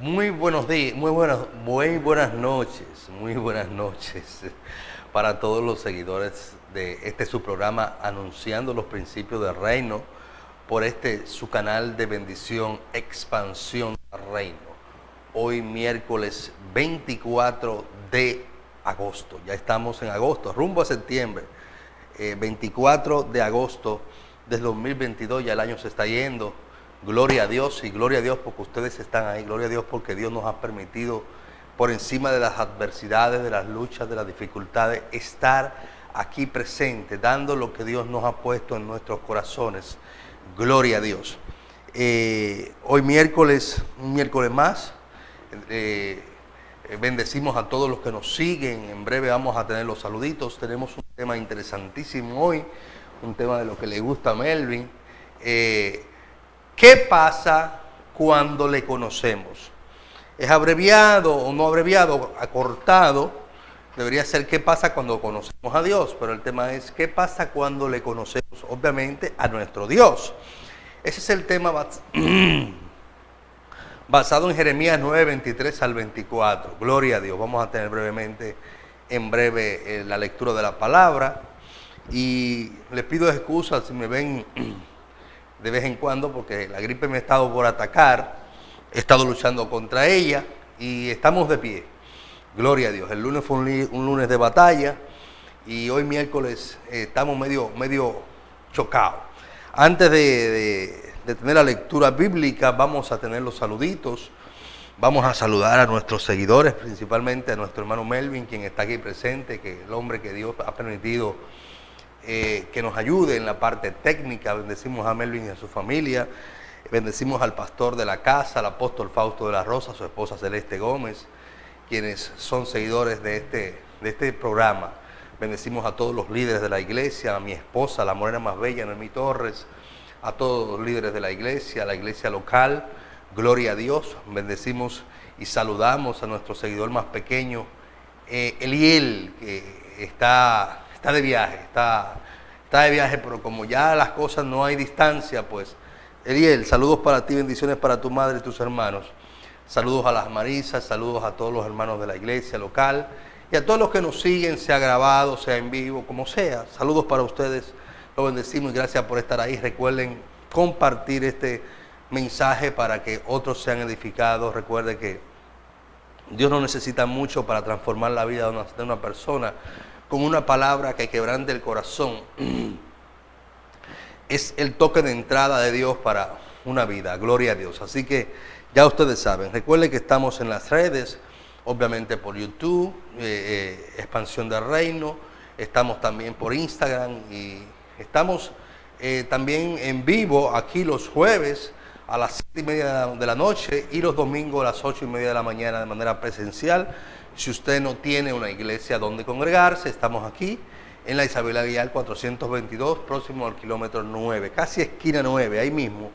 Muy buenos días, muy buenas noches para todos los seguidores de este su programa Anunciando los Principios del Reino por su canal de bendición Expansión del Reino. Hoy miércoles 24 de agosto, ya estamos en agosto, rumbo a septiembre, 24 de agosto del 2022, ya el año se está yendo. Gloria a Dios y gloria a Dios porque ustedes están ahí, gloria a Dios porque Dios nos ha permitido por encima de las adversidades, de las luchas, de las dificultades, estar aquí presente, dando lo que Dios nos ha puesto en nuestros corazones. Gloria a Dios. Hoy miércoles, un miércoles más, bendecimos a todos los que nos siguen. En breve vamos a tener los saluditos. Tenemos un tema interesantísimo hoy, un tema de lo que le gusta a Melvin. ¿Qué pasa cuando le conocemos? ¿Es abreviado o no abreviado, acortado? Debería ser ¿qué pasa cuando conocemos a Dios? Pero el tema es ¿qué pasa cuando le conocemos? Obviamente a nuestro Dios. Ese es el tema basado en Jeremías 9, 23 al 24. Gloria a Dios. Vamos a tener en breve la lectura de la palabra. Y les pido excusas si me ven de vez en cuando porque la gripe me ha estado por atacar, he estado luchando contra ella y estamos de pie. Gloria a Dios. El lunes fue un lunes de batalla y hoy miércoles estamos medio chocados. Antes de tener la lectura bíblica vamos a tener los saluditos. Vamos a saludar a nuestros seguidores, principalmente a nuestro hermano Melvin, quien está aquí presente, que el hombre que Dios ha permitido que nos ayude en la parte técnica. Bendecimos a Melvin y a su familia. Bendecimos al pastor de la casa, al apóstol Fausto de la Rosa, su esposa Celeste Gómez, quienes son seguidores de este programa. Bendecimos a todos los líderes de la iglesia, a mi esposa, la morena más bella, Noemí Torres, a todos los líderes de la iglesia local. Gloria a Dios. Bendecimos y saludamos a nuestro seguidor más pequeño, Eliel, que está de viaje, pero como ya las cosas no hay distancia, pues, Eliel, saludos para ti, bendiciones para tu madre y tus hermanos. Saludos a las Marisas, saludos a todos los hermanos de la iglesia local y a todos los que nos siguen, sea grabado, sea en vivo, como sea. Saludos para ustedes, los bendecimos y gracias por estar ahí. Recuerden compartir este mensaje para que otros sean edificados. Recuerde que Dios no necesita mucho para transformar la vida de una persona. Con una palabra que quebrante el corazón es el toque de entrada de Dios para una vida. Gloria a Dios. Así que ya ustedes saben. Recuerden que estamos en las redes, obviamente por YouTube, Expansión del Reino. Estamos también por Instagram y estamos también en vivo aquí los jueves a las 7:30 de la noche y los domingos a las 8:30 de la mañana de manera presencial. Si usted no tiene una iglesia donde congregarse, estamos aquí en la Isabel Aguilar 422, próximo al kilómetro 9, casi esquina 9, ahí mismo,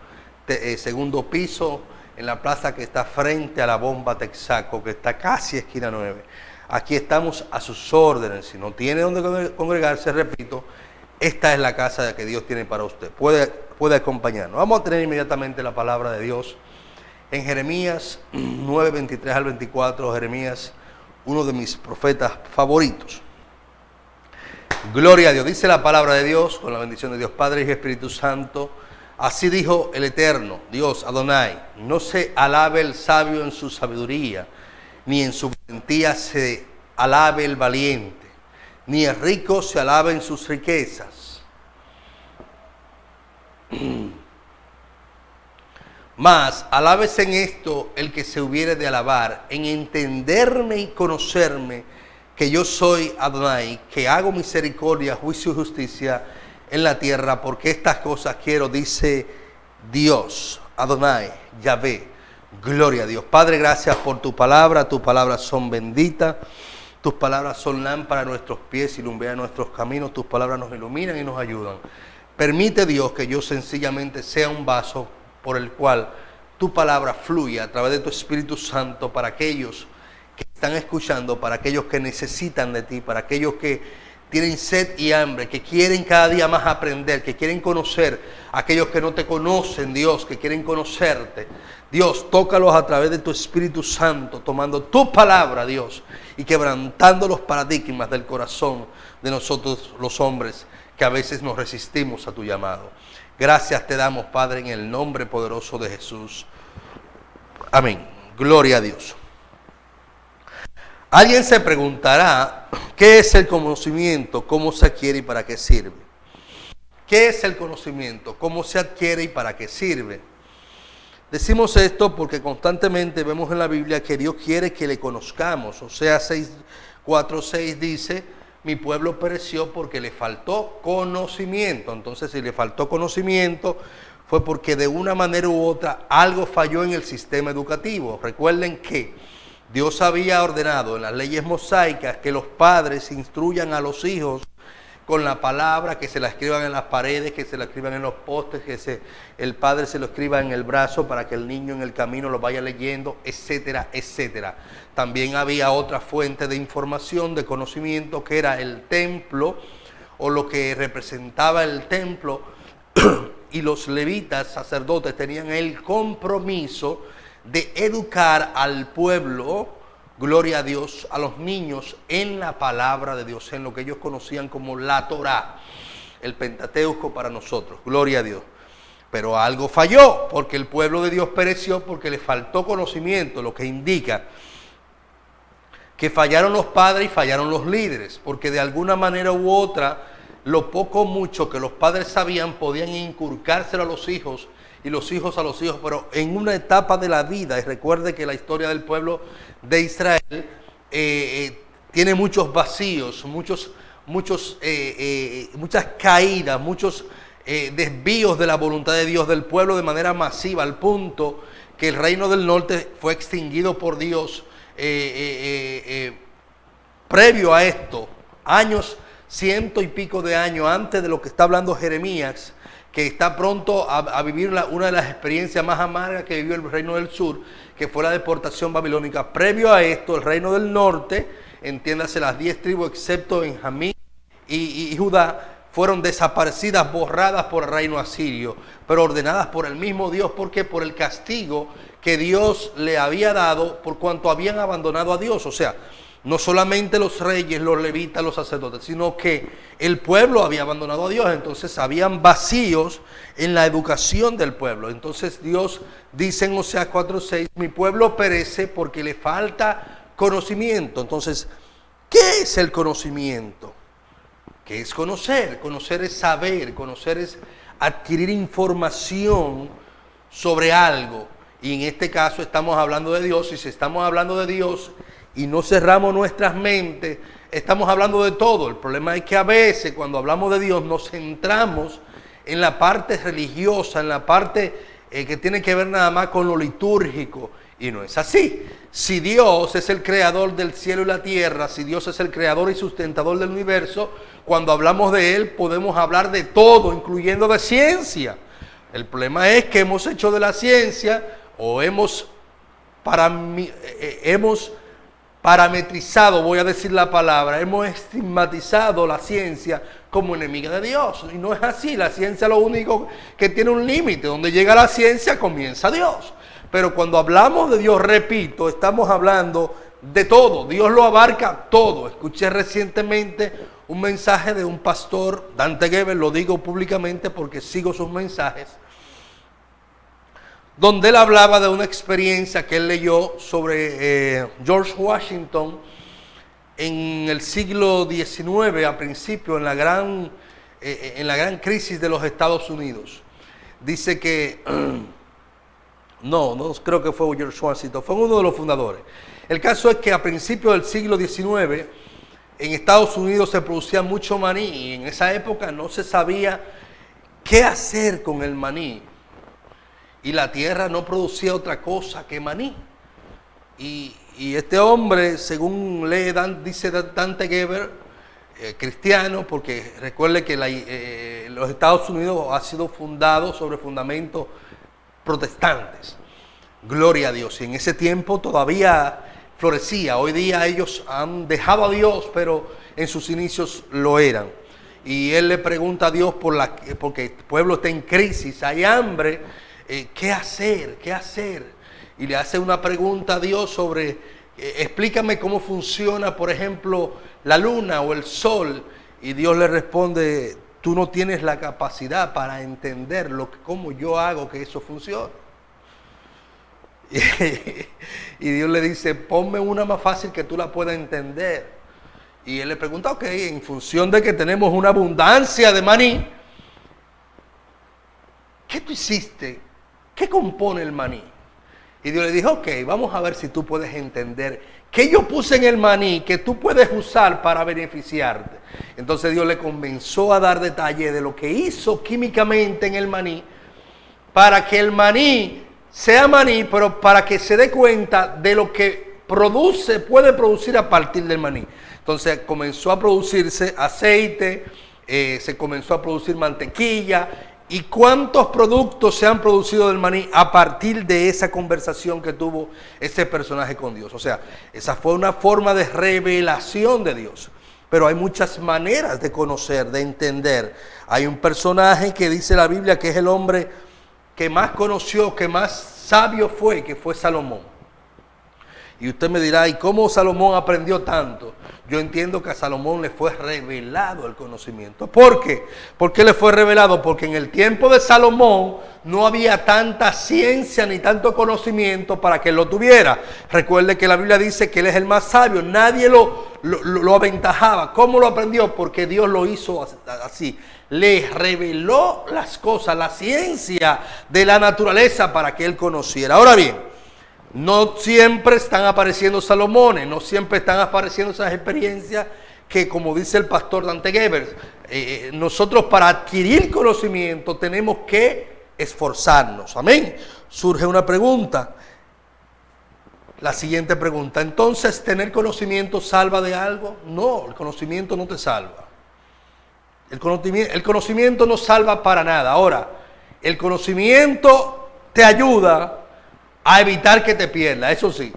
segundo piso, en la plaza que está frente a la bomba Texaco, que está casi esquina 9. Aquí estamos a sus órdenes. Si no tiene donde congregarse, repito, esta es la casa que Dios tiene para usted. Puede acompañarnos. Vamos a tener inmediatamente la palabra de Dios en Jeremías 9, 23 al 24, Jeremías, uno de mis profetas favoritos. Gloria a Dios. Dice la palabra de Dios, con la bendición de Dios Padre y Espíritu Santo. Así dijo el Eterno, Dios Adonai: no se alabe el sabio en su sabiduría, ni en su valentía se alabe el valiente, ni el rico se alabe en sus riquezas. Mas alábese en esto el que se hubiere de alabar, en entenderme y conocerme, que yo soy Adonai, que hago misericordia, juicio y justicia en la tierra, porque estas cosas quiero, dice Dios, Adonai, Yahvé. Gloria a Dios. Padre, gracias por tu palabra. Tus palabras son benditas. Tus palabras son lámpara a nuestros pies y lumbrera nuestros caminos. Tus palabras nos iluminan y nos ayudan. Permite, Dios, que yo sencillamente sea un vaso por el cual tu palabra fluya a través de tu Espíritu Santo para aquellos que están escuchando, para aquellos que necesitan de ti, para aquellos que tienen sed y hambre, que quieren cada día más aprender, que quieren conocer a aquellos que no te conocen, Dios, que quieren conocerte. Dios, tócalos a través de tu Espíritu Santo, tomando tu palabra, Dios, y quebrantando los paradigmas del corazón de nosotros los hombres, que a veces nos resistimos a tu llamado. Gracias te damos, Padre, en el nombre poderoso de Jesús. Amén. Gloria a Dios. Alguien se preguntará, ¿qué es el conocimiento? ¿Cómo se adquiere y para qué sirve? ¿Qué es el conocimiento? ¿Cómo se adquiere y para qué sirve? Decimos esto porque constantemente vemos en la Biblia que Dios quiere que le conozcamos. Oseas 4:6 dice, mi pueblo pereció porque le faltó conocimiento. Entonces, si le faltó conocimiento, fue porque de una manera u otra algo falló en el sistema educativo. Recuerden que Dios había ordenado en las leyes mosaicas que los padres instruyan a los hijos con la palabra, que se la escriban en las paredes, que se la escriban en los postes, que el padre se lo escriba en el brazo para que el niño en el camino lo vaya leyendo, etcétera, etcétera. También había otra fuente de información, de conocimiento, que era el templo, o lo que representaba el templo, y los levitas, sacerdotes, tenían el compromiso de educar al pueblo, gloria a Dios, a los niños en la palabra de Dios, en lo que ellos conocían como la Torá, el Pentateuco para nosotros, gloria a Dios. Pero algo falló, porque el pueblo de Dios pereció porque le faltó conocimiento, lo que indica que fallaron los padres y fallaron los líderes, porque de alguna manera u otra, lo poco o mucho que los padres sabían podían inculcárselo a los hijos, y los hijos a los hijos, pero en una etapa de la vida, y recuerde que la historia del pueblo de Israel tiene muchos vacíos, muchas caídas, muchos desvíos de la voluntad de Dios del pueblo de manera masiva, al punto que el reino del norte fue extinguido por Dios previo a esto, años, 100 y pico de años antes de lo que está hablando Jeremías, que está pronto a vivir una de las experiencias más amargas que vivió el reino del sur, que fue la deportación babilónica. Previo a esto, el reino del norte, entiéndase las 10 tribus excepto Benjamín y Judá, fueron desaparecidas, borradas por el reino asirio, pero ordenadas por el mismo Dios. ¿Por qué? Por el castigo que Dios le había dado por cuanto habían abandonado a Dios. O sea, no solamente los reyes, los levitas, los sacerdotes, sino que el pueblo había abandonado a Dios. Entonces habían vacíos en la educación del pueblo. Entonces Dios dice en Oseas 4:6, mi pueblo perece porque le falta conocimiento. Entonces, ¿qué es el conocimiento? ¿Qué es conocer? Conocer es saber, conocer es adquirir información sobre algo. Y en este caso estamos hablando de Dios, y si estamos hablando de Dios y no cerramos nuestras mentes, estamos hablando de todo. El problema es que a veces cuando hablamos de Dios nos centramos en la parte religiosa, en la parte que tiene que ver nada más con lo litúrgico, y no es así. Si Dios es el creador del cielo y la tierra, si Dios es el creador y sustentador del universo, cuando hablamos de Él podemos hablar de todo, incluyendo de ciencia. El problema es que hemos hecho de la ciencia, o hemos parametrizado, voy a decir la palabra, hemos estigmatizado la ciencia como enemiga de Dios. Y no es así. La ciencia lo único que tiene un límite. Donde llega la ciencia comienza Dios. Pero cuando hablamos de Dios, repito, estamos hablando de todo. Dios lo abarca todo. Escuché recientemente un mensaje de un pastor, Dante Gebel, lo digo públicamente porque sigo sus mensajes, donde él hablaba de una experiencia que él leyó sobre George Washington en el siglo XIX, a principio, en la gran crisis de los Estados Unidos. Dice que, no creo que fue George Washington, fue uno de los fundadores. El caso es que a principios del siglo XIX, en Estados Unidos se producía mucho maní, y en esa época no se sabía qué hacer con el maní. Y la tierra no producía otra cosa que maní. Y este hombre, según dice Dante Gebel, cristiano, porque recuerde que los Estados Unidos ha sido fundado sobre fundamentos protestantes. Gloria a Dios. Y en ese tiempo todavía florecía. Hoy día ellos han dejado a Dios, pero en sus inicios lo eran. Y él le pregunta a Dios porque el pueblo está en crisis, hay hambre, ¿qué hacer? ¿Qué hacer? Y le hace una pregunta a Dios sobre, explícame cómo funciona, por ejemplo, la luna o el sol. Y Dios le responde, tú no tienes la capacidad para entender cómo yo hago que eso funcione. Y Dios le dice, ponme una más fácil que tú la puedas entender. Y él le pregunta, ok, en función de que tenemos una abundancia de maní, ¿qué tú hiciste? ¿Qué compone el maní? Y Dios le dijo, ok, vamos a ver si tú puedes entender qué yo puse en el maní que tú puedes usar para beneficiarte. Entonces Dios le comenzó a dar detalles de lo que hizo químicamente en el maní, para que el maní sea maní, pero para que se dé cuenta de lo que puede producir a partir del maní. Entonces comenzó a producirse aceite, se comenzó a producir mantequilla. ¿Y cuántos productos se han producido del maní a partir de esa conversación que tuvo ese personaje con Dios? O sea, esa fue una forma de revelación de Dios. Pero hay muchas maneras de conocer, de entender. Hay un personaje que dice la Biblia que es el hombre que más conoció, que más sabio fue, que fue Salomón. Y usted me dirá, ¿y cómo Salomón aprendió tanto? Yo entiendo que a Salomón le fue revelado el conocimiento. ¿Por qué? ¿Por qué le fue revelado? Porque en el tiempo de Salomón no había tanta ciencia ni tanto conocimiento para que él lo tuviera. Recuerde que la Biblia dice que él es el más sabio. Nadie lo aventajaba. ¿Cómo lo aprendió? Porque Dios lo hizo así. Le reveló las cosas, la ciencia de la naturaleza para que él conociera. Ahora bien, no siempre están apareciendo Salomones, no siempre están apareciendo esas experiencias que, como dice el pastor Dante Gebers, nosotros para adquirir conocimiento tenemos que esforzarnos. Amén. Surge una pregunta, la siguiente pregunta, entonces, ¿tener conocimiento salva de algo? No, el conocimiento no te salva. El conocimiento no salva para nada. Ahora, el conocimiento te ayuda a evitar que te pierdas, eso sí.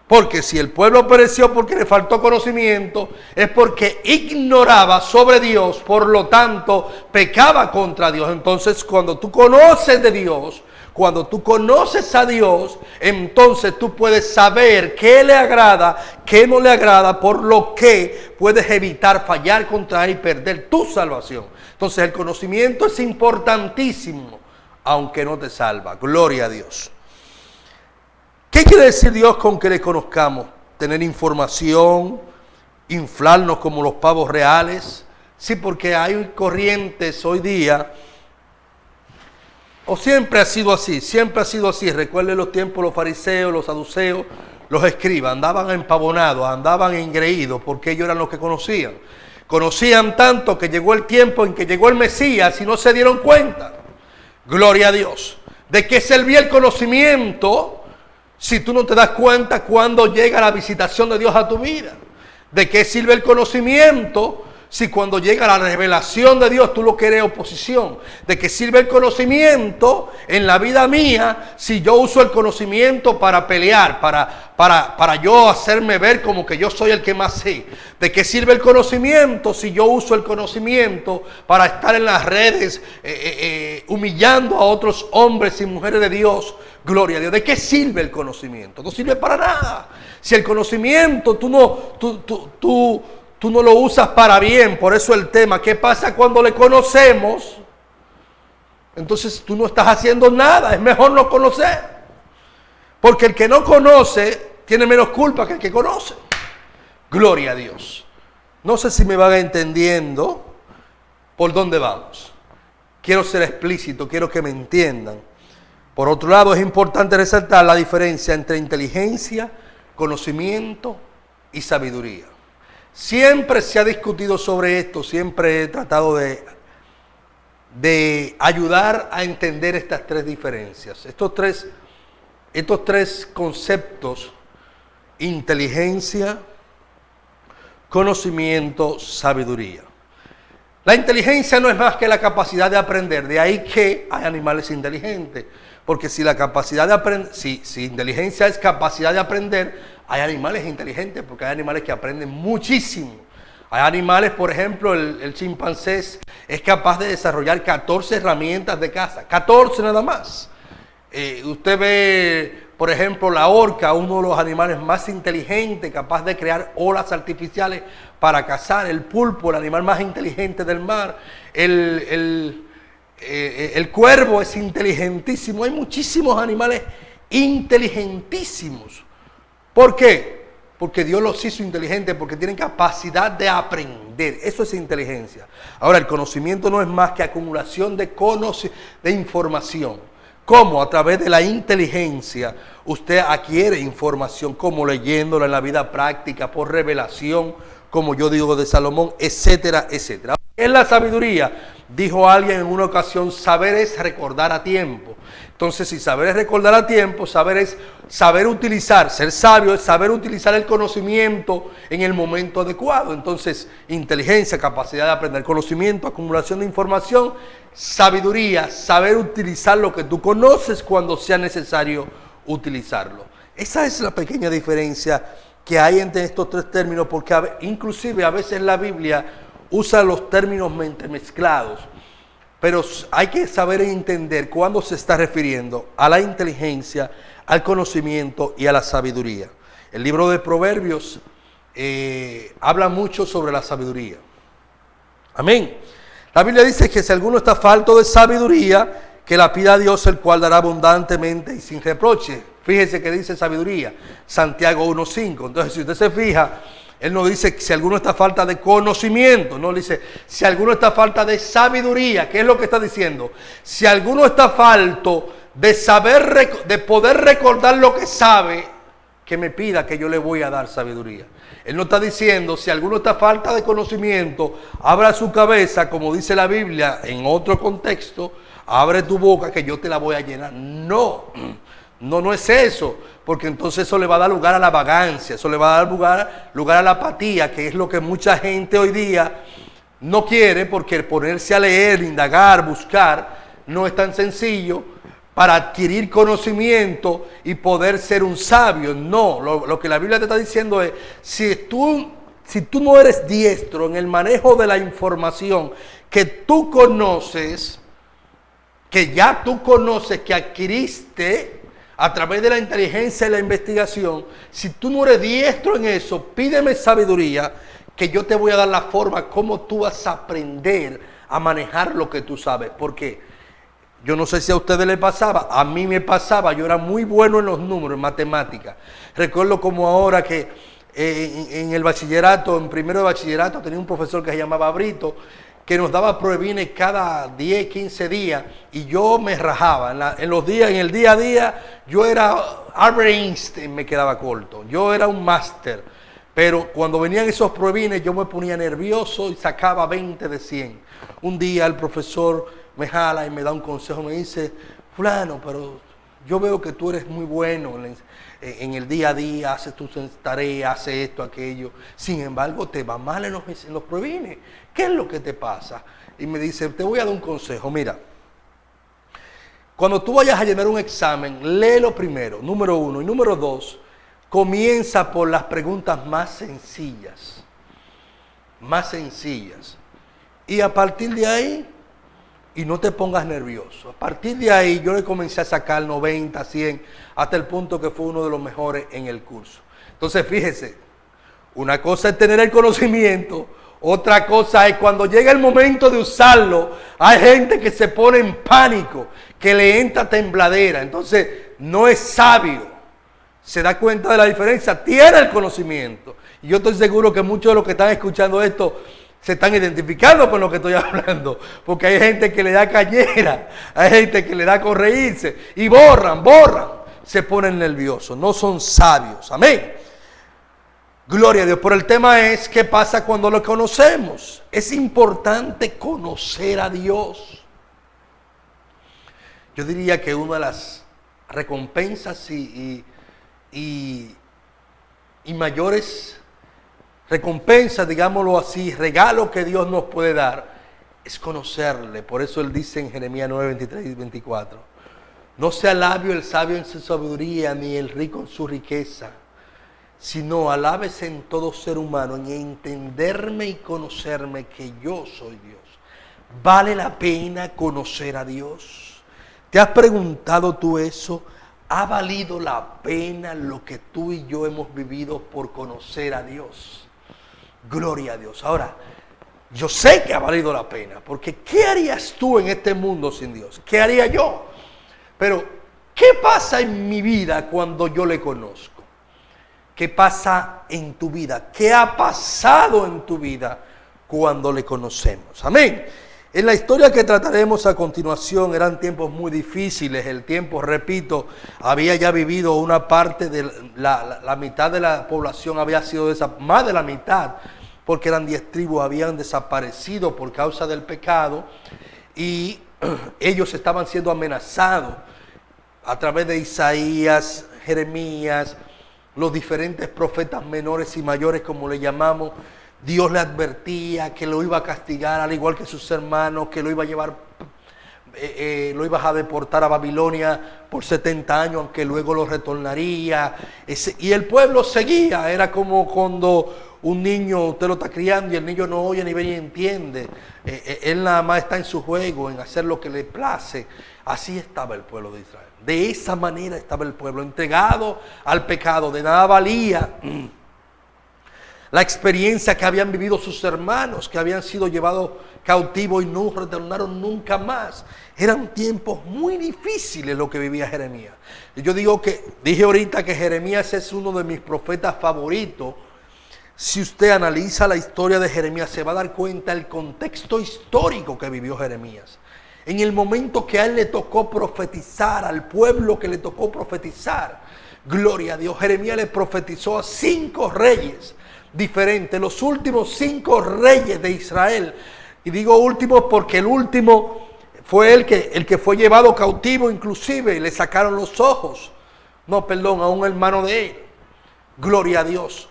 Porque si el pueblo pereció porque le faltó conocimiento, es porque ignoraba sobre Dios, por lo tanto, pecaba contra Dios. Entonces, cuando tú conoces de Dios, cuando tú conoces a Dios, entonces tú puedes saber qué le agrada, qué no le agrada, por lo que puedes evitar fallar contra Él y perder tu salvación. Entonces, el conocimiento es importantísimo, aunque no te salva. Gloria a Dios. ¿Qué quiere decir Dios con que le conozcamos? Tener información, inflarnos como los pavos reales. Sí, porque hay corrientes hoy día, o siempre ha sido así, Recuerden los tiempos, los fariseos, los saduceos, los escribas, andaban empavonados, andaban engreídos, porque ellos eran los que conocían. Conocían tanto que llegó el tiempo en que llegó el Mesías y no se dieron cuenta. Gloria a Dios. ¿De qué servía el conocimiento si tú no te das cuenta cuando llega la visitación de Dios a tu vida? ¿De qué sirve el conocimiento si cuando llega la revelación de Dios tú lo que eres oposición? ¿De qué sirve el conocimiento en la vida mía si yo uso el conocimiento para pelear, para yo hacerme ver como que yo soy el que más sé? ¿De qué sirve el conocimiento si yo uso el conocimiento para estar en las redes humillando a otros hombres y mujeres de Dios? Gloria a Dios. ¿De qué sirve el conocimiento? No sirve para nada. Si el conocimiento tú no lo usas para bien, por eso el tema, ¿qué pasa cuando le conocemos? Entonces tú no estás haciendo nada, es mejor no conocer. Porque el que no conoce tiene menos culpa que el que conoce. Gloria a Dios. No sé si me van entendiendo por dónde vamos. Quiero ser explícito, quiero que me entiendan. Por otro lado, es importante resaltar la diferencia entre inteligencia, conocimiento y sabiduría. Siempre se ha discutido sobre esto, siempre he tratado de ayudar a entender estas tres diferencias. Estos tres conceptos, inteligencia, conocimiento, sabiduría. La inteligencia no es más que la capacidad de aprender, de ahí que hay animales inteligentes. Porque si la capacidad de aprender, si inteligencia es capacidad de aprender, hay animales inteligentes, porque hay animales que aprenden muchísimo. Hay animales, por ejemplo, el chimpancé es capaz de desarrollar 14 herramientas de caza, 14 nada más. Usted ve, por ejemplo, la orca, uno de los animales más inteligentes, capaz de crear olas artificiales para cazar. El pulpo, el animal más inteligente del mar. El cuervo es inteligentísimo. Hay muchísimos animales inteligentísimos. ¿Por qué? Porque Dios los hizo inteligentes, porque tienen capacidad de aprender. Eso es inteligencia. Ahora, el conocimiento no es más que acumulación de información. ¿Cómo? A través de la inteligencia usted adquiere información, como leyéndola en la vida práctica, por revelación, como yo digo de Salomón, etcétera, etcétera. En la sabiduría, dijo alguien en una ocasión, saber es recordar a tiempo. Entonces, si saber es recordar a tiempo, saber es saber utilizar, ser sabio es saber utilizar el conocimiento en el momento adecuado. Entonces, inteligencia, capacidad de aprender, conocimiento, acumulación de información, sabiduría, saber utilizar lo que tú conoces cuando sea necesario utilizarlo. Esa es la pequeña diferencia que hay entre estos tres términos, porque inclusive a veces la Biblia usa los términos mezclados. Pero hay que saber entender cuándo se está refiriendo a la inteligencia, al conocimiento y a la sabiduría. El libro de Proverbios habla mucho sobre la sabiduría. Amén. La Biblia dice que si alguno está falto de sabiduría, que la pida a Dios, el cual dará abundantemente y sin reproche. Fíjese que dice sabiduría, Santiago 1:5. Entonces, si usted se fija, él no dice si alguno está falta de conocimiento, no dice si alguno está falta de sabiduría. ¿Qué es lo que está diciendo? Si alguno está falto de saber, de poder recordar lo que sabe, que me pida que yo le voy a dar sabiduría. Él no está diciendo si alguno está falta de conocimiento, abra su cabeza, como dice la Biblia en otro contexto, abre tu boca que yo te la voy a llenar. No es eso, porque entonces eso le va a dar lugar a la vagancia, eso le va a dar lugar a la apatía, que es lo que mucha gente hoy día no quiere, porque ponerse a leer, indagar, buscar, no es tan sencillo para adquirir conocimiento y poder ser un sabio. No, lo que la Biblia te está diciendo es, si tú no eres diestro en el manejo de la información que tú conoces, que ya tú conoces, que adquiriste a través de la inteligencia y la investigación, si tú no eres diestro en eso, pídeme sabiduría, que yo te voy a dar la forma como tú vas a aprender a manejar lo que tú sabes. Porque yo no sé si a ustedes les pasaba, a mí me pasaba, yo era muy bueno en los números, en matemáticas. Recuerdo como ahora que en el bachillerato, en primero de bachillerato, tenía un profesor que se llamaba Brito, que nos daba pruebines cada 10, 15 días, y yo me rajaba. En el día a día, yo era Albert Einstein, me quedaba corto. Yo era un máster, pero cuando venían esos pruebines, yo me ponía nervioso y sacaba 20 de 100. Un día el profesor me jala y me da un consejo, me dice, fulano, pero yo veo que tú eres muy bueno en el día a día, haces tus tareas, haces esto, aquello. Sin embargo, te va mal en los pruebines. ¿Qué es lo que te pasa? Y me dice, te voy a dar un consejo. Mira, cuando tú vayas a llenar un examen, léelo primero, número 1. Y número 2, comienza por las preguntas más sencillas. Más sencillas. Y a partir de ahí, y no te pongas nervioso. A partir de ahí yo le comencé a sacar 90, 100, hasta el punto que fue uno de los mejores en el curso. Entonces fíjese, una cosa es tener el conocimiento, otra cosa es cuando llega el momento de usarlo, hay gente que se pone en pánico, que le entra tembladera, entonces no es sabio. Se da cuenta de la diferencia, tiene el conocimiento. Y yo estoy seguro que muchos de los que están escuchando esto se están identificando con lo que estoy hablando, porque hay gente que le da callera, hay gente que le da con reírse y borran, se ponen nerviosos, no son sabios. Amén. Gloria a Dios. Pero el tema es, ¿qué pasa cuando lo conocemos? Es importante conocer a Dios. Yo diría que una de las recompensas y mayores recompensas, digámoslo así, regalo que Dios nos puede dar, es conocerle. Por eso Él dice en Jeremías 9, 23 y 24, no sea sabio el sabio en su sabiduría, ni el rico en su riqueza, sino alabes en todo ser humano, en entenderme y conocerme que yo soy Dios. ¿Vale la pena conocer a Dios? ¿Te has preguntado tú eso? ¿Ha valido la pena lo que tú y yo hemos vivido por conocer a Dios? Gloria a Dios. Ahora, yo sé que ha valido la pena, porque ¿qué harías tú en este mundo sin Dios? ¿Qué haría yo? Pero, ¿qué pasa en mi vida cuando yo le conozco? ¿Qué pasa en tu vida? ¿Qué ha pasado en tu vida cuando le conocemos? Amén. En la historia que trataremos a continuación eran tiempos muy difíciles. El tiempo, repito, había ya vivido una parte de la mitad de la población había sido más de la mitad, porque eran 10 tribus, habían desaparecido por causa del pecado y ellos estaban siendo amenazados a través de Isaías, Jeremías, los diferentes profetas menores y mayores, como le llamamos. Dios le advertía que lo iba a castigar al igual que sus hermanos, que lo iba a llevar, lo iba a deportar a Babilonia por 70 años, aunque luego lo retornaría. Y el pueblo seguía. Era como cuando un niño usted lo está criando y el niño no oye ni ve ni entiende. Él nada más está en su juego, en hacer lo que le place. Así estaba el pueblo de Israel. De esa manera estaba el pueblo, entregado al pecado. De nada valía la experiencia que habían vivido sus hermanos, que habían sido llevados cautivos y no retornaron nunca más. Eran tiempos muy difíciles lo que vivía Jeremías. Y yo dije ahorita que Jeremías es uno de mis profetas favoritos. Si usted analiza la historia de Jeremías, se va a dar cuenta del contexto histórico que vivió Jeremías. En el momento que a él le tocó profetizar, al pueblo que le tocó profetizar, gloria a Dios, Jeremías le profetizó a 5 reyes diferentes, los últimos 5 reyes de Israel. Y digo últimos porque el último fue el que fue llevado cautivo, inclusive, y le sacaron los ojos. No, perdón, a un hermano de él. Gloria a Dios.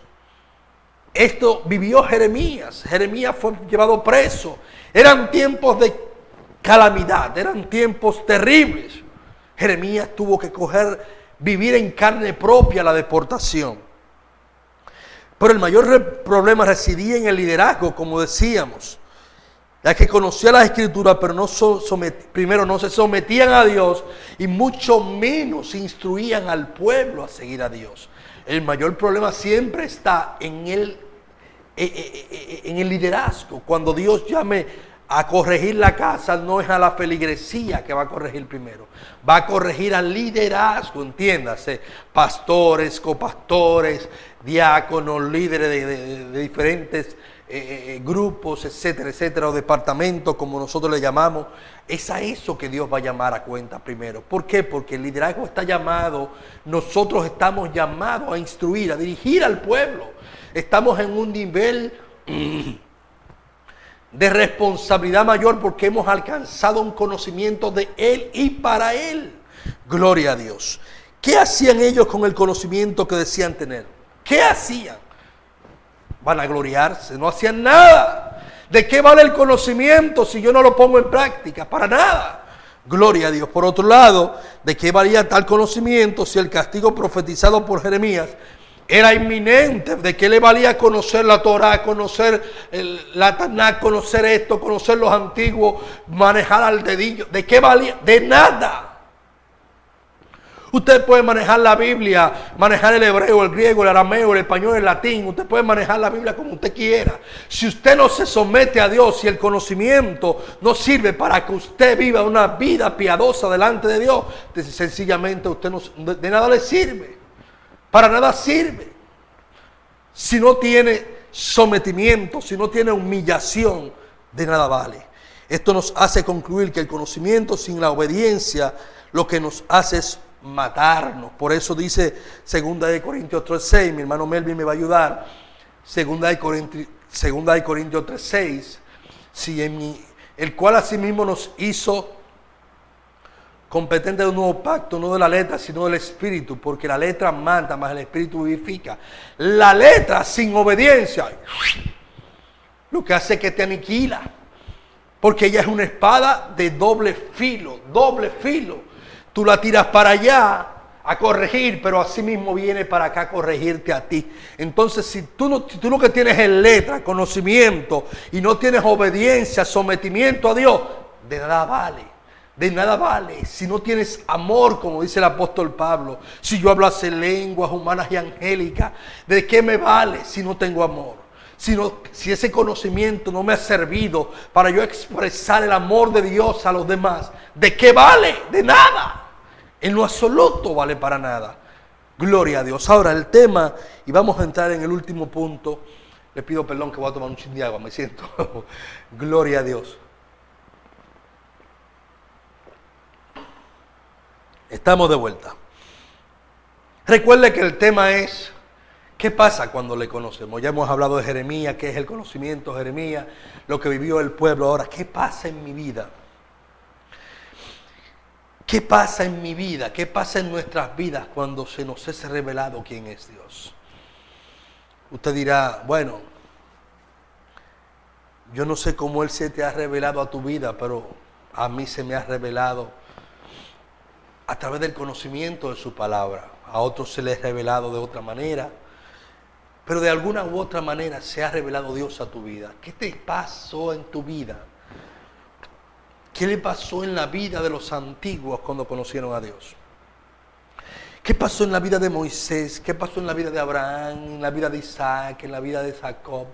Esto vivió Jeremías. Jeremías fue llevado preso. Eran tiempos de calamidad, eran tiempos terribles. Jeremías tuvo que vivir en carne propia la deportación. Pero el mayor problema residía en el liderazgo, como decíamos. Ya que conocía las Escrituras, pero primero no se sometían a Dios y mucho menos instruían al pueblo a seguir a Dios. El mayor problema siempre está en el liderazgo. Cuando Dios llame a corregir la casa, no es a la feligresía que va a corregir primero. Va a corregir al liderazgo, entiéndase. Pastores, copastores, diáconos, líderes de diferentes grupos, etcétera, etcétera, o departamentos, como nosotros le llamamos. Es a eso que Dios va a llamar a cuenta primero. ¿Por qué? Porque el liderazgo está llamado, nosotros estamos llamados a instruir, a dirigir al pueblo. Estamos en un nivel de responsabilidad mayor porque hemos alcanzado un conocimiento de Él y para Él. Gloria a Dios. ¿Qué hacían ellos con el conocimiento que decían tener? ¿Qué hacían? Vanagloriarse, no hacían nada. ¿De qué vale el conocimiento si yo no lo pongo en práctica? Para nada. Gloria a Dios. Por otro lado, ¿de qué valía tal conocimiento si el castigo profetizado por Jeremías era inminente? ¿De qué le valía conocer la Torá, conocer la Tanakh, conocer esto, conocer los antiguos, manejar al dedillo? ¿De qué valía? De nada. Usted puede manejar la Biblia, manejar el hebreo, el griego, el arameo, el español, el latín. Usted puede manejar la Biblia como usted quiera. Si usted no se somete a Dios, si el conocimiento no sirve para que usted viva una vida piadosa delante de Dios, sencillamente usted de nada le sirve. Para nada sirve. Si no tiene sometimiento, si no tiene humillación, de nada vale. Esto nos hace concluir que el conocimiento sin la obediencia lo que nos hace es matarnos. Por eso dice 2 Corintios 3:6, mi hermano Melvin me va a ayudar. 2 Corintios 3:6, el cual asimismo nos hizo competente de un nuevo pacto, no de la letra, sino del Espíritu, porque la letra mata, mas el Espíritu vivifica. La letra sin obediencia, lo que hace es que te aniquila, porque ella es una espada de doble filo, doble filo. Tú la tiras para allá, a corregir, pero asimismo viene para acá a corregirte a ti. Entonces, si tú lo que tienes es letra, conocimiento, y no tienes obediencia, sometimiento a Dios, de nada vale. De nada vale si no tienes amor, como dice el apóstol Pablo. Si yo hablase lenguas humanas y angélicas, ¿de qué me vale si no tengo amor? Si ese conocimiento no me ha servido para yo expresar el amor de Dios a los demás, ¿de qué vale? De nada. En lo absoluto vale para nada. Gloria a Dios. Ahora el tema, y vamos a entrar en el último punto. Le pido perdón que voy a tomar un chin de agua, me siento. Gloria a Dios. Estamos de vuelta. Recuerde que el tema es, ¿qué pasa cuando le conocemos? Ya hemos hablado de Jeremías, qué es el conocimiento de Jeremías, lo que vivió el pueblo. Ahora, ¿qué pasa en mi vida? ¿Qué pasa en mi vida? ¿Qué pasa en nuestras vidas cuando se nos es revelado quién es Dios? Usted dirá, bueno, yo no sé cómo Él se te ha revelado a tu vida, pero a mí se me ha revelado a través del conocimiento de su palabra. A otros se les ha revelado de otra manera, pero de alguna u otra manera se ha revelado Dios a tu vida. ¿Qué te pasó en tu vida? ¿Qué le pasó en la vida de los antiguos cuando conocieron a Dios? ¿Qué pasó en la vida de Moisés? ¿Qué pasó en la vida de Abraham? En la vida de Isaac, en la vida de Jacob,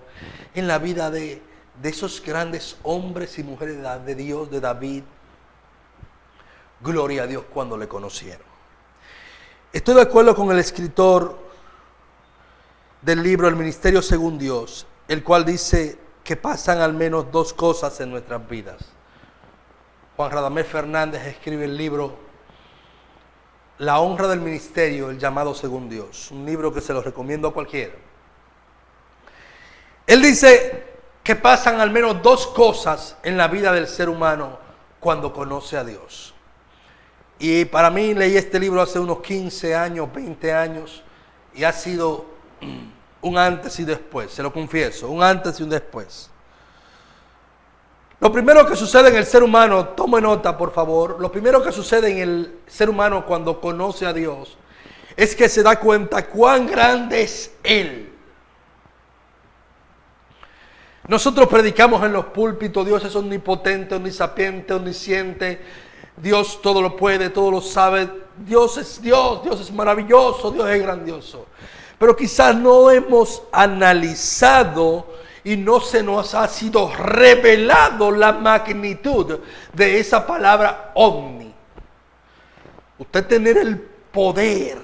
en la vida de esos grandes hombres y mujeres de Dios, de David. Gloria a Dios cuando le conocieron. Estoy de acuerdo con el escritor del libro El Ministerio Según Dios, el cual dice que pasan al menos dos cosas en nuestras vidas. Juan Radamés Fernández escribe el libro La honra del ministerio, el llamado según Dios. Un libro que se lo recomiendo a cualquiera. Él dice que pasan al menos dos cosas en la vida del ser humano cuando conoce a Dios. Y para mí leí este libro hace unos 15 años, 20 años, y ha sido un antes y después, se lo confieso, un antes y un después. Lo primero que sucede en el ser humano, tome nota por favor, lo primero que sucede en el ser humano cuando conoce a Dios es que se da cuenta cuán grande es Él. Nosotros predicamos en los púlpitos, Dios es omnipotente, omnisapiente, omnisciente, Dios todo lo puede, todo lo sabe, Dios es maravilloso, Dios es grandioso. Pero quizás no hemos analizado y no se nos ha sido revelado la magnitud de esa palabra omni. Usted tener el poder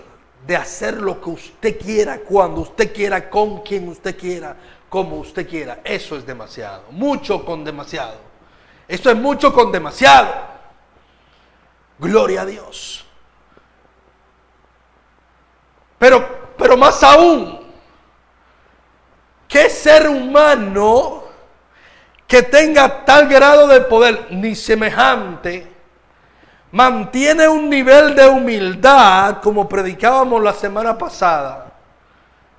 de hacer lo que usted quiera, cuando usted quiera, con quien usted quiera, como usted quiera, eso es demasiado, mucho con demasiado. Esto es mucho con demasiado. Gloria a Dios. Pero más aún, ¿qué ser humano que tenga tal grado de poder ni semejante mantiene un nivel de humildad como predicábamos la semana pasada?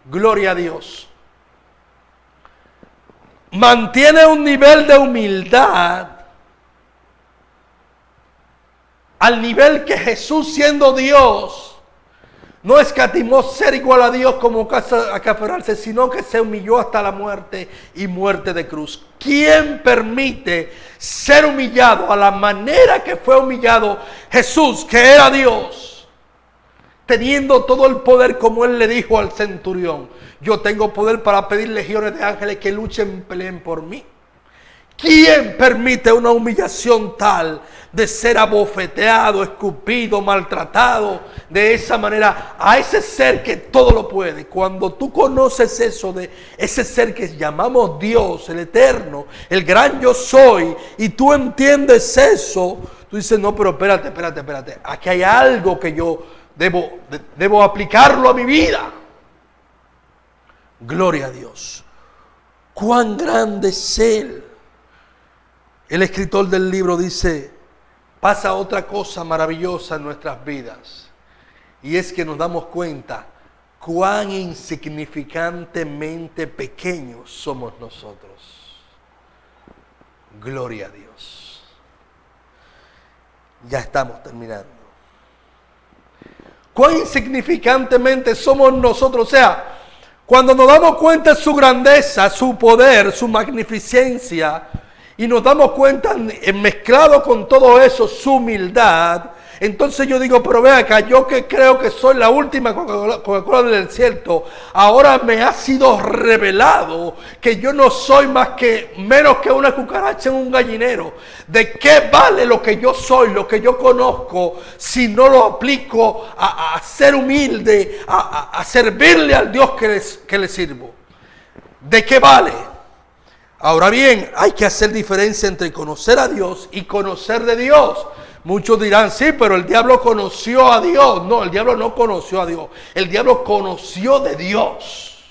Gloria a Dios. Mantiene un nivel de humildad al nivel que Jesús, siendo Dios, no escatimó ser igual a Dios como acapararse, sino que se humilló hasta la muerte y muerte de cruz. ¿Quién permite ser humillado a la manera que fue humillado Jesús, que era Dios, teniendo todo el poder, como Él le dijo al centurión? Yo tengo poder para pedir legiones de ángeles que luchen, peleen por mí. ¿Quién permite una humillación tal de ser abofeteado, escupido, maltratado de esa manera a ese ser que todo lo puede? Cuando tú conoces eso de ese ser que llamamos Dios, el eterno, el gran yo soy, y tú entiendes eso, tú dices, no, pero espérate, aquí hay algo que yo debo aplicarlo a mi vida. Gloria a Dios. Cuán grande es Él. El escritor del libro dice, pasa otra cosa maravillosa en nuestras vidas, y es que nos damos cuenta cuán insignificantemente pequeños somos nosotros. Gloria a Dios. Ya estamos terminando. cuán insignificantemente somos nosotros. O sea, cuando nos damos cuenta de su grandeza, su poder, su magnificencia, y nos damos cuenta, mezclado con todo eso, su humildad, entonces yo digo, pero ve acá, yo que creo que soy la última Coca-Cola del desierto, ahora me ha sido revelado que yo no soy menos que una cucaracha en un gallinero. ¿De qué vale lo que yo soy, lo que yo conozco, si no lo aplico a ser humilde, a servirle al Dios que le sirvo? ¿De qué vale? Ahora bien, hay que hacer diferencia entre conocer a Dios y conocer de Dios. Muchos dirán, sí, pero el diablo conoció a Dios. No, el diablo no conoció a Dios. El diablo conoció de Dios.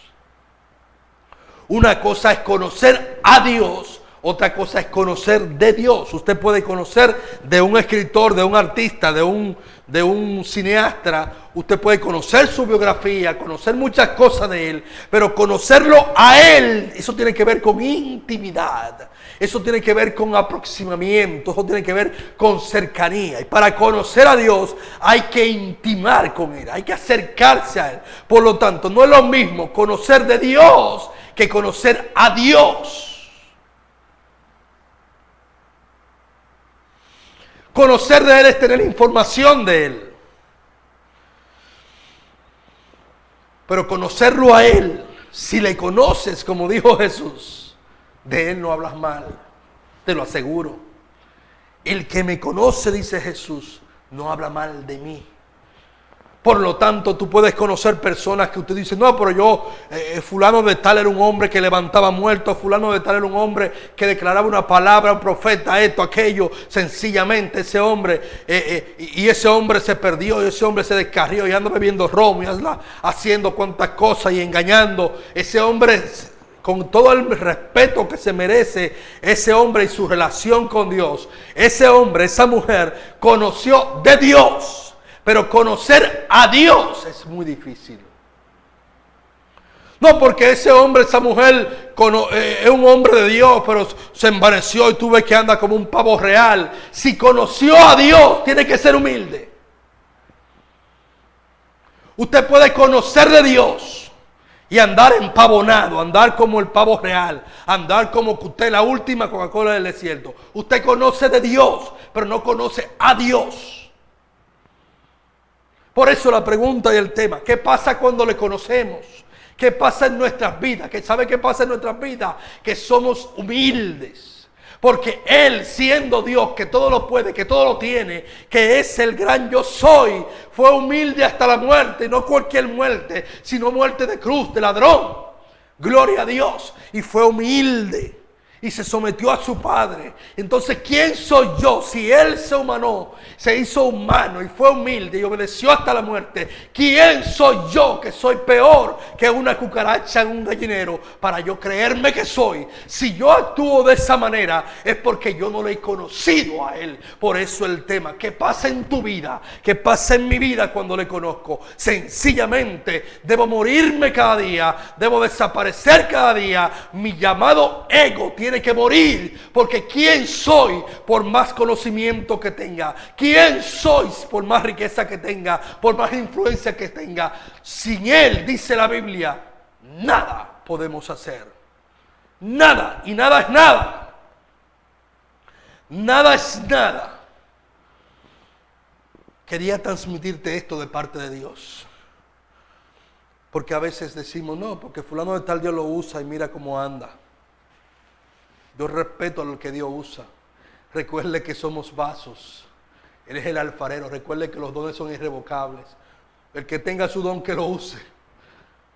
Una cosa es conocer a Dios, otra cosa es conocer de Dios. Usted puede conocer de un escritor, de un artista, de un cineasta. Usted puede conocer su biografía, conocer muchas cosas de él, pero conocerlo a él, eso tiene que ver con intimidad. Eso tiene que ver con aproximamiento, eso tiene que ver con cercanía. Y para conocer a Dios hay que intimar con Él, hay que acercarse a Él. Por lo tanto, no es lo mismo conocer de Dios que conocer a Dios. Conocer de Él es tener información de Él. Pero conocerlo a Él, si le conoces, como dijo Jesús, de Él no hablas mal, te lo aseguro. El que me conoce, dice Jesús, no habla mal de mí. Por lo tanto, tú puedes conocer personas que usted dice, no, pero yo, fulano de tal era un hombre que levantaba muertos, fulano de tal era un hombre que declaraba una palabra, un profeta, esto, aquello. Sencillamente ese hombre, y ese hombre se perdió, y ese hombre se descarrió, y anda bebiendo romo, y anda haciendo cuantas cosas y engañando. Ese hombre, con todo el respeto que se merece ese hombre y su relación con Dios, ese hombre, esa mujer conoció de Dios, pero conocer a Dios es muy difícil. No porque ese hombre, esa mujer es un hombre de Dios, pero se envaneció y tú ves que anda como un pavo real. Si conoció a Dios, tiene que ser humilde. Usted puede conocer de Dios y andar empavonado, andar como el pavo real, andar como que usted es la última Coca-Cola del desierto. Usted conoce de Dios, pero no conoce a Dios. Por eso la pregunta y el tema, ¿qué pasa cuando le conocemos? ¿Qué pasa en nuestras vidas? ¿Sabe qué pasa en nuestras vidas? Que somos humildes. Porque Él, siendo Dios, que todo lo puede, que todo lo tiene, que es el gran yo soy, fue humilde hasta la muerte, y no cualquier muerte, sino muerte de cruz, de ladrón. Gloria a Dios. Y fue humilde y se sometió a su Padre. Entonces, ¿quién soy yo? Si Él se humanó, se hizo humano y fue humilde y obedeció hasta la muerte, ¿quién soy yo que soy peor que una cucaracha en un gallinero para yo creerme que soy? Si yo actúo de esa manera es porque yo no le he conocido a Él. Por eso el tema, ¿qué pasa en tu vida? ¿Qué pasa en mi vida cuando le conozco? Sencillamente debo morirme cada día, debo desaparecer cada día. Mi llamado ego tiene que morir, porque ¿quién soy por más conocimiento que tenga? ¿Quién soy por más riqueza que tenga? Por más influencia que tenga. Sin Él, dice la Biblia, nada podemos hacer. Nada, y nada es nada. Nada es nada. Quería transmitirte esto de parte de Dios. Porque a veces decimos, no, porque fulano de tal Dios lo usa y mira cómo anda. Yo respeto a lo que Dios usa. Recuerde que somos vasos. Él es el alfarero. Recuerde que los dones son irrevocables. El que tenga su don, que lo use.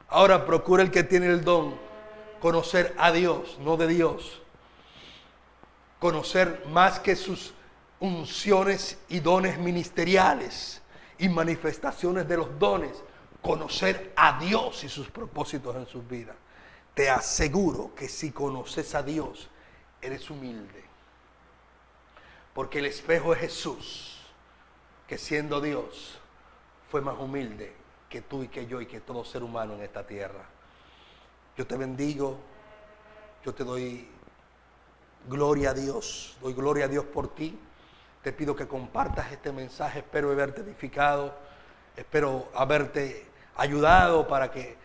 Ahora procura el que tiene el don conocer a Dios, no de Dios. Conocer más que sus unciones y dones ministeriales y manifestaciones de los dones. Conocer a Dios y sus propósitos en sus vidas. Te aseguro que si conoces a Dios, eres humilde. Porque el espejo es Jesús, que siendo Dios, fue más humilde que tú y que yo y que todo ser humano en esta tierra. Yo te bendigo, yo te doy gloria a Dios, doy gloria a Dios por ti. Te pido que compartas este mensaje, espero haberte edificado. Espero haberte ayudado para que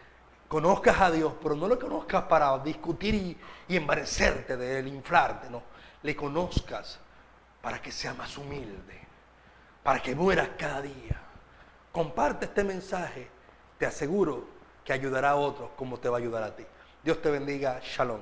conozcas a Dios, pero no lo conozcas para discutir y envanecerte de él, inflarte, no. Le conozcas para que sea más humilde, para que mueras cada día. Comparte este mensaje, te aseguro que ayudará a otros como te va a ayudar a ti. Dios te bendiga, shalom.